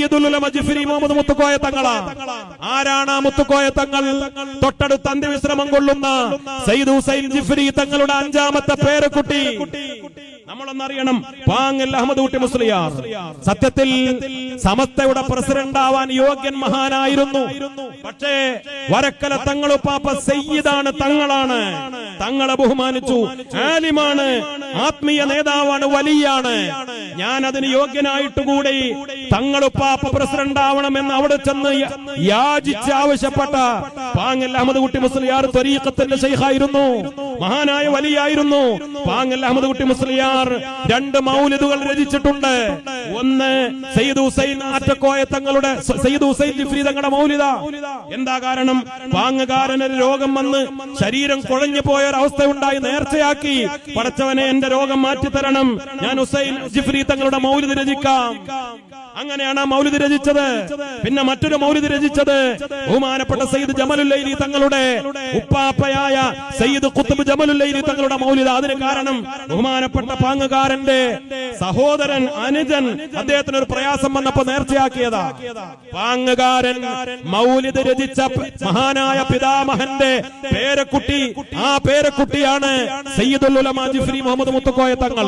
സയ്യിദുൽ ഉലമ ജിഫ്രി മുഹമ്മദ് മുത്തുക്കോയ തങ്ങളാ. ആരാണ് ആ മുത്തുക്കോയ തങ്ങൾ? തൊട്ടടുത്ത് അന്ത്യവിശ്രമം കൊള്ളുന്ന സയ്യിദ് ഹുസൈൻ ജിഫ്രി തങ്ങളുടെ 5ാമത്തെ പേരക്കുട്ടി. നമ്മളൊന്നറിയണം, പാങ്ങൽ അഹമ്മദ് കുട്ടി മുസ്ലിയാർ സത്യത്തിൽ സമസ്തയുടെ പ്രസിഡന്റ് ആവാൻ യോഗ്യൻ മഹാനായിരുന്നു. പക്ഷേ വരക്കല തങ്ങളുപ്പാപ്പ സയ്യിദാണ്, തങ്ങളാണ്, തങ്ങളെ ബഹുമാനിച്ചു. ആലിമാണ്, ആത്മീയ നേതാവാണ്, വലിയാണ്. ഞാൻ അതിന് യോഗ്യനായിട്ടുകൂടി തങ്ങളുപ്പാപ്പ പ്രസിഡന്റ് ആവണമെന്ന് അവിടെ ചെന്ന് യാചിച്ച് ആവശ്യപ്പെട്ട പാങ്ങൽ അഹമ്മദ് കുട്ടി മുസ്ലിയാർ ത്വരീഖത്തിന്റെ ശൈഖായിരുന്നു, മഹാനായ വലിയായിരുന്നു. പാങ്ങൽ അഹമ്മദ് കുട്ടി മുസ്ലിയാർ 2 മൗലിദുകൾ രചിച്ചിട്ടുണ്ട്. ഒന്ന് സയ്യിദ് ഹുസൈൻ ആറ്റക്കോയ തങ്ങളുടെ, സയ്യിദ് ഹുസൈൻ ജിഫ്രി തങ്ങളുടെ മൗലിദ. എന്താ കാരണം? പാങ്ങുകാരനൊരു രോഗം വന്ന് ശരീരം കുഴഞ്ഞു പോയ ഒരവസ്ഥ ഉണ്ടായി. നേർച്ചയാക്കി, പടച്ചവനെ എന്റെ രോഗം മാറ്റിത്തരണം, ഞാൻ ഹുസൈൻ ജിഫ്രി തങ്ങളുടെ മൗലിദ് രചിക്കാം. അങ്ങനെയാണ് ആ മൗലിദ് രചിച്ചത്. പിന്നെ മറ്റൊരു മൗലിദ് രചിച്ചത് ബഹുമാനപ്പെട്ട സയ്യിദ് ജമലുൽ ലൈലി തങ്ങളുടെ ഉപ്പാപ്പയായ സയ്യിദ് ഖുത്ബ് ജമലുൽ ലൈലി തങ്ങളുടെ മൗലിദ. അതിന് കാരണം ബഹുമാനപ്പെട്ട പാങ്ങുകാരന്റെ സഹോദരൻ, അനുജൻ, അദ്ദേഹത്തിന് ഒരു പ്രയാസം വന്നപ്പോ നേർച്ചയാക്കിയതാ. പാങ്ങുകാരൻ മൗലിദ് രചിച്ച മഹാനായ പിതാമഹന്റെ പേരക്കുട്ടി, ആ പേരക്കുട്ടിയാണ് സയ്യിദുൽ ഉലമ ജിഫ്രി മുഹമ്മദ് മുത്തുക്കോയ തങ്ങൾ.